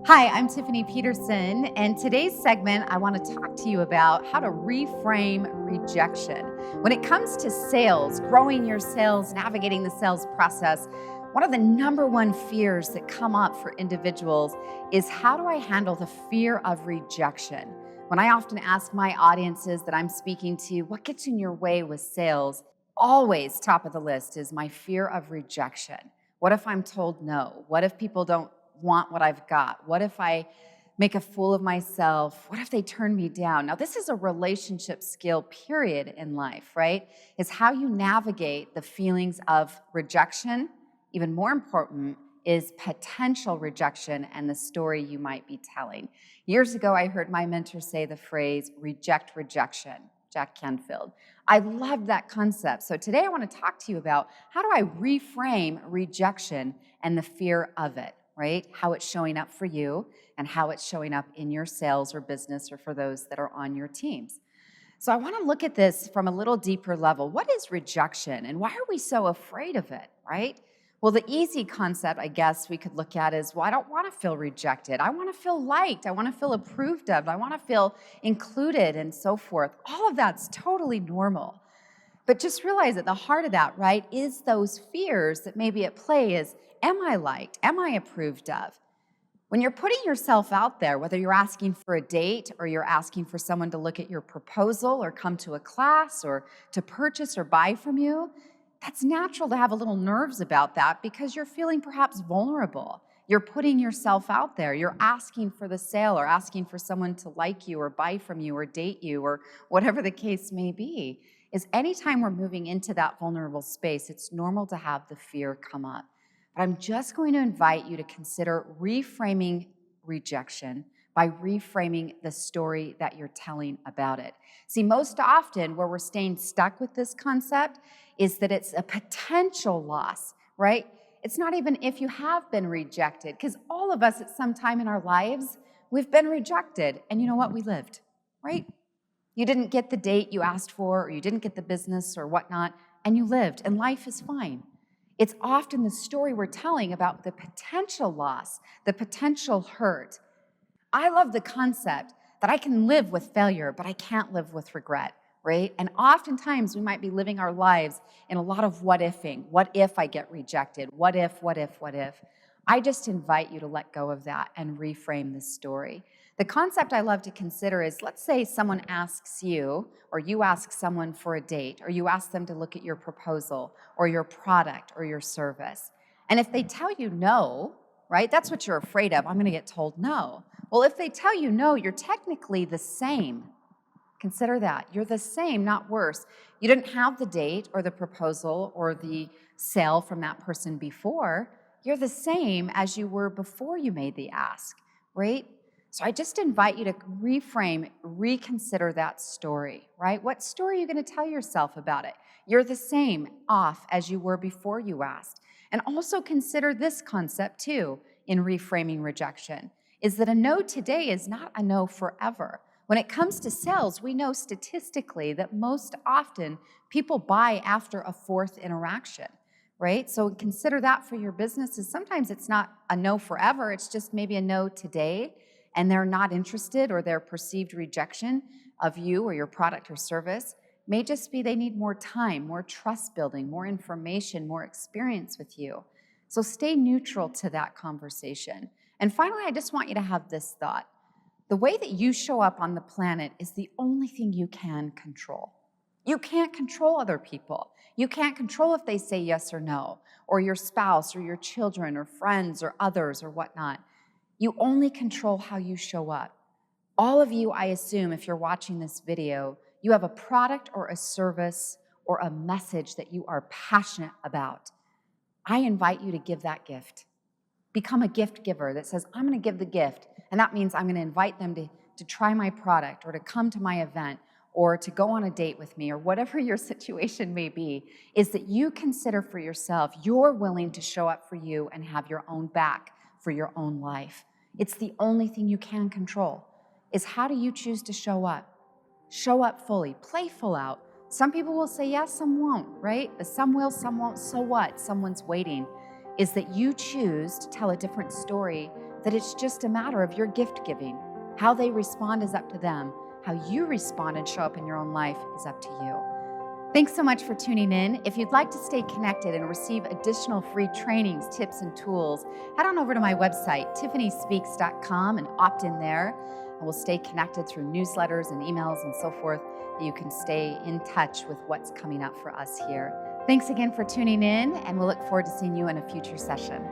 Hi, I'm Tiffany Peterson, and today's segment, I want to talk to you about how to reframe rejection. When it comes to sales, growing your sales, navigating the sales process, one of the number one fears that come up for individuals is how do I handle the fear of rejection? When I often ask my audiences that I'm speaking to, what gets in your way with sales? Always top of the list is my fear of rejection. What if I'm told no? What if people don't want what I've got? What if I make a fool of myself? What if they turn me down? Now, this is a relationship skill, period, in life, right? Is how you navigate the feelings of rejection. Even more important is potential rejection and the story you might be telling. Years ago, I heard my mentor say the phrase, reject rejection, Jack Canfield. I loved that concept. So today I want to talk to you about how do I reframe rejection and the fear of it, right? How it's showing up for you and how it's showing up in your sales or business or for those that are on your teams. So I want to look at this from a little deeper level. What is rejection and why are we so afraid of it, right? Well, the easy concept, I guess, we could look at is, well, I don't want to feel rejected. I want to feel liked. I want to feel approved of. I want to feel included and so forth. All of that's totally normal. But just realize at the heart of that, right, is those fears that may be at play is, am I liked? Am I approved of? When you're putting yourself out there, whether you're asking for a date or you're asking for someone to look at your proposal or come to a class or to purchase or buy from you, that's natural to have a little nerves about that because you're feeling perhaps vulnerable. You're putting yourself out there. You're asking for the sale or asking for someone to like you or buy from you or date you or whatever the case may be. Is anytime we're moving into that vulnerable space, it's normal to have the fear come up. But I'm just going to invite you to consider reframing rejection by reframing the story that you're telling about it. See, most often where we're staying stuck with this concept is that it's a potential loss, right? It's not even if you have been rejected, because all of us at some time in our lives, we've been rejected. And you know what? We lived, right? You didn't get the date you asked for, or you didn't get the business or whatnot, and you lived, and life is fine. It's often the story we're telling about the potential loss, the potential hurt. I love the concept that I can live with failure, but I can't live with regret, right? And oftentimes we might be living our lives in a lot of what ifing. What if I get rejected? What if, what if, what if? I just invite you to let go of that and reframe the story. The concept I love to consider is, let's say someone asks you, or you ask someone for a date, or you ask them to look at your proposal, or your product, or your service. And if they tell you no, right, that's what you're afraid of. I'm going to get told no. Well, if they tell you no, you're technically the same. Consider that. You're the same, not worse. You didn't have the date or the proposal or the sale from that person before. You're the same as you were before you made the ask, right? So I just invite you to reframe, reconsider that story, right? What story are you going to tell yourself about it? You're the same off as you were before you asked. And also consider this concept too in reframing rejection, is that a no today is not a no forever. When it comes to sales, we know statistically that most often people buy after a fourth interaction, right? So consider that for your businesses. Sometimes it's not a no forever, it's just maybe a no today, and they're not interested, or their perceived rejection of you or your product or service may just be they need more time, more trust building, more information, more experience with you. So stay neutral to that conversation. And finally, I just want you to have this thought. The way that you show up on the planet is the only thing you can control. You can't control other people. You can't control if they say yes or no, or your spouse or your children or friends or others or whatnot. You only control how you show up. All of you, I assume, if you're watching this video, you have a product or a service or a message that you are passionate about. I invite you to give that gift. Become a gift giver that says, I'm going to give the gift. And that means I'm going to invite them to try my product or to come to my event or to go on a date with me or whatever your situation may be, is that you consider for yourself, you're willing to show up for you and have your own back for your own life. It's the only thing you can control, is how do you choose to show up? Show up fully, playful out. Some people will say yes, some won't, right? Some will, some won't. So what? Someone's waiting. Is that you choose to tell a different story that it's just a matter of your gift giving. How they respond is up to them. How you respond and show up in your own life is up to you. Thanks so much for tuning in. If you'd like to stay connected and receive additional free trainings, tips, and tools, head on over to my website, tiffanyspeaks.com, and opt in there. And we'll stay connected through newsletters and emails and so forth, that you can stay in touch with what's coming up for us here. Thanks again for tuning in, and we'll look forward to seeing you in a future session.